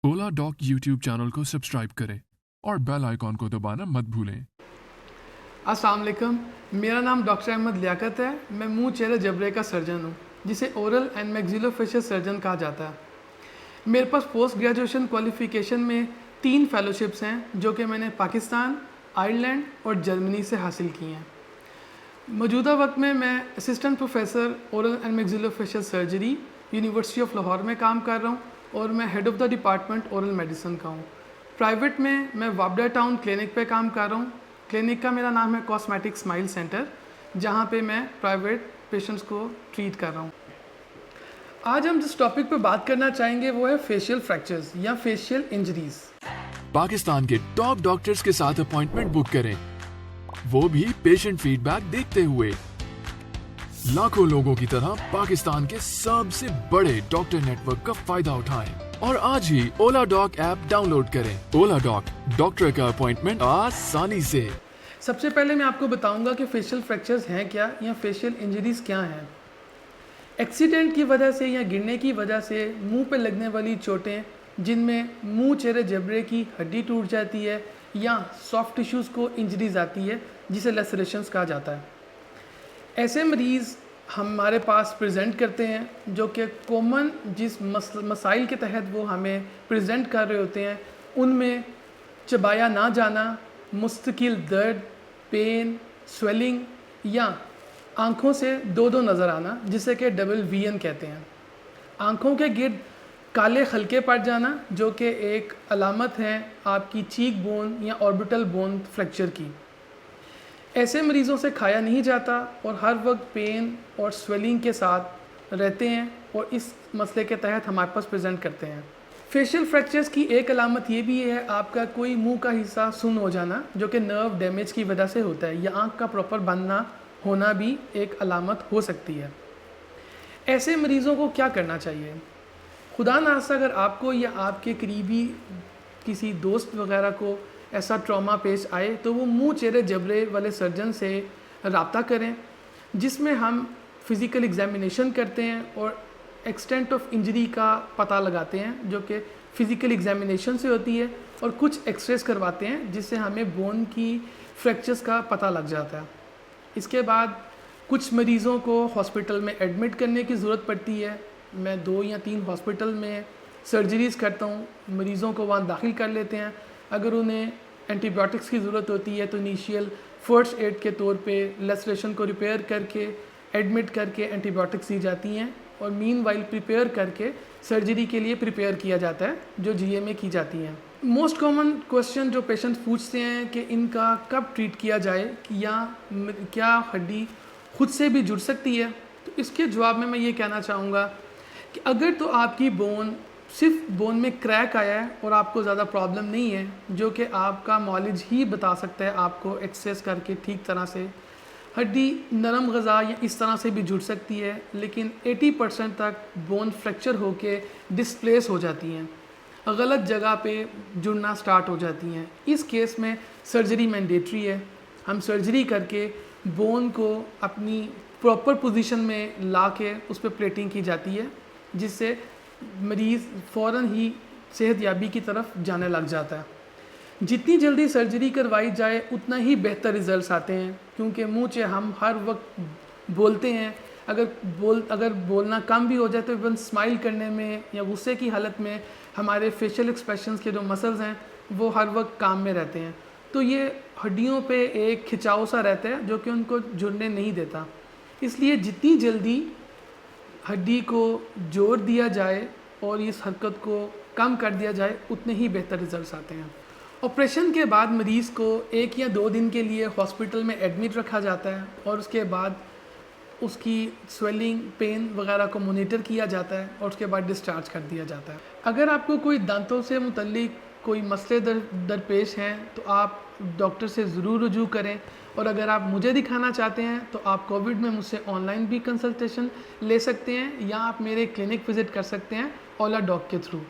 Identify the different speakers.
Speaker 1: ओला dock YouTube channel को subscribe करें और बेल आइकॉन को दबाना मत भूलें।
Speaker 2: अस्सलाम वालेकुम, मेरा नाम डॉक्टर अहमद लियाकत है। मैं मुंह चेहरे जबड़े का सर्जन हूँ, जिसे ओरल एंड मैक्सिलोफेशियल सर्जन कहा जाता है। मेरे पास पोस्ट ग्रेजुएशन क्वालिफ़िकेशन में 3 फेलोशिप्स हैं, जो कि मैंने पाकिस्तान, आयरलैंड और जर्मनी से हासिल की हैं। मौजूदा वक्त में मैं assistant professor oral and maxillofacial surgery university of Lahore में काम कर रहा हूँ और मैं head of the department oral medicine का हूँ। प्राइवेट में मैं वाबडा टाउन क्लिनिक पे काम कर रहा हूँ। क्लिनिक का मेरा नाम है कॉस्मेटिक स्माइल सेंटर, जहाँ पे मैं प्राइवेट पेशेंट्स को ट्रीट कर रहा हूँ। आज हम जिस टॉपिक पे बात करना चाहेंगे वो है फेशियल फ्रैक्चर्स या फेशियल इंजरीज।
Speaker 1: पाकिस्तान के टॉप डॉक्टर्स के साथ अपॉइंटमेंट बुक करें, वो भी पेशेंट फीडबैक देखते हुए। लाखों लोगों की तरह पाकिस्तान के सबसे बड़े डॉक्टर नेटवर्क का फायदा उठाएं और आज ही ओला डॉक ऐप डाउनलोड करें। ओला डॉक, डॉक्टर का अपॉइंटमेंट आसानी से।
Speaker 2: सबसे पहले मैं आपको बताऊंगा कि फेशियल फ्रैक्चर्स हैं क्या या फेशियल इंजरीज क्या हैं। एक्सीडेंट की वजह से या गिरने की वजह से मुंह पे लगने वाली चोटें, जिनमें मुंह चेहरे जबड़े की हड्डी टूट जाती है या सॉफ्ट टिश्यूज़ को इंजरीज आती है, जिसे लेसरेशंस कहा जाता है। ऐसे मरीज़ हमारे पास प्रेजेंट करते हैं, जो कि कॉमन जिस मसाइल के तहत वो हमें प्रेजेंट कर रहे होते हैं, उनमें चबाया ना जाना, मुस्तकिल दर्द, पेन, स्वेलिंग या आँखों से दो दो नज़र आना, जिसे कि डबल विजन कहते हैं। आँखों के गिर्द काले खलके पड़ जाना, जो कि एक अलामत है आपकी चीक बोन या ऑर्बिटल बोन फ्रैक्चर की। ऐसे मरीज़ों से खाया नहीं जाता और हर वक्त पेन और स्वेलिंग के साथ रहते हैं और इस मसले के तहत हमारे पास प्रेजेंट करते हैं। फेशियल फ्रैक्चर्स की एक अलामत ये भी है आपका कोई मुंह का हिस्सा सुन्न हो जाना, जो कि नर्व डैमेज की वजह से होता है, या आँख का प्रॉपर बनना होना भी एक अलामत हो सकती है। ऐसे मरीज़ों को क्या करना चाहिए? खुदा ना खास्ता अगर आपको या आपके करीबी किसी दोस्त वगैरह को ऐसा ट्रॉमा पेश आए, तो वो मुंह चेहरे जबड़े वाले सर्जन से रब्ता करें, जिसमें हम फिज़िकल एग्जामिनेशन करते हैं और एक्सटेंट ऑफ इंजरी का पता लगाते हैं, जो कि फ़िज़िकल एग्जामिनेशन से होती है, और कुछ एक्सरेस करवाते हैं जिससे हमें बोन की फ्रैक्चर्स का पता लग जाता है। इसके बाद कुछ मरीज़ों को हॉस्पिटल में एडमिट करने की ज़रूरत पड़ती है। मैं 2 या 3 हॉस्पिटल में सर्जरीज़ करता हूँ, मरीज़ों को वहाँ दाखिल कर लेते हैं। अगर उन्हें एंटीबायोटिक्स की ज़रूरत होती है तो इनिशियल फर्स्ट एड के तौर पे लेसरेशन को रिपेयर करके एडमिट करके एंटीबायोटिक्स दी जाती हैं, और मीनवाइल प्रिपेयर करके सर्जरी के लिए प्रिपेयर किया जाता है, जो जीए में की जाती हैं। मोस्ट कॉमन क्वेश्चन जो पेशेंट पूछते हैं कि इनका कब ट्रीट किया जाए, या क्या हड्डी खुद से भी जुड़ सकती है, तो इसके जवाब में मैं ये कहना चाहूँगा कि अगर तो आपकी बोन सिर्फ बोन में क्रैक आया है और आपको ज़्यादा प्रॉब्लम नहीं है, जो कि आपका मॉलिज ही बता सकता है आपको एक्सरसाइज करके ठीक तरह से, हड्डी नरम ग़िज़ा या इस तरह से भी जुड़ सकती है, लेकिन 80% तक बोन फ्रैक्चर होके डिस्प्लेस हो जाती हैं, गलत जगह पे जुड़ना स्टार्ट हो जाती हैं। इस केस में सर्जरी मैंडेटरी है। हम सर्जरी करके बोन को अपनी प्रॉपर पोजीशन में ला के उस पर प्लेटिंग की जाती है, जिससे मरीज़ फ़ौरन ही सेहतयाबी की तरफ जाने लग जाता है। जितनी जल्दी सर्जरी करवाई जाए उतना ही बेहतर रिज़ल्ट्स आते हैं, क्योंकि मुँह से हम हर वक्त बोलते हैं। अगर बोलना कम भी हो जाए तो इवन स्माइल करने में या गुस्से की हालत में हमारे फेशियल एक्सप्रेशंस के जो मसल्स हैं वो हर वक्त काम में रहते हैं, तो ये हड्डियों पे एक खिंचाव सा रहता है जो कि उनको जुड़ने नहीं देता। इसलिए जितनी जल्दी हड्डी को जोड़ दिया जाए और इस हरकत को कम कर दिया जाए, उतने ही बेहतर रिजल्ट्स आते हैं। ऑपरेशन के बाद मरीज़ को 1 या 2 दिन के लिए हॉस्पिटल में एडमिट रखा जाता है और उसके बाद उसकी स्वेलिंग, पेन वगैरह को मॉनिटर किया जाता है और उसके बाद डिस्चार्ज कर दिया जाता है। अगर आपको कोई दांतों से मुतल्लिक कोई मसले दरपेश हैं तो आप डॉक्टर से ज़रूर रुजू करें, और अगर आप मुझे दिखाना चाहते हैं तो आप कोविड में मुझसे ऑनलाइन भी कंसल्टेशन ले सकते हैं, या आप मेरे क्लिनिक विज़िट कर सकते हैं ओला डॉक के थ्रू।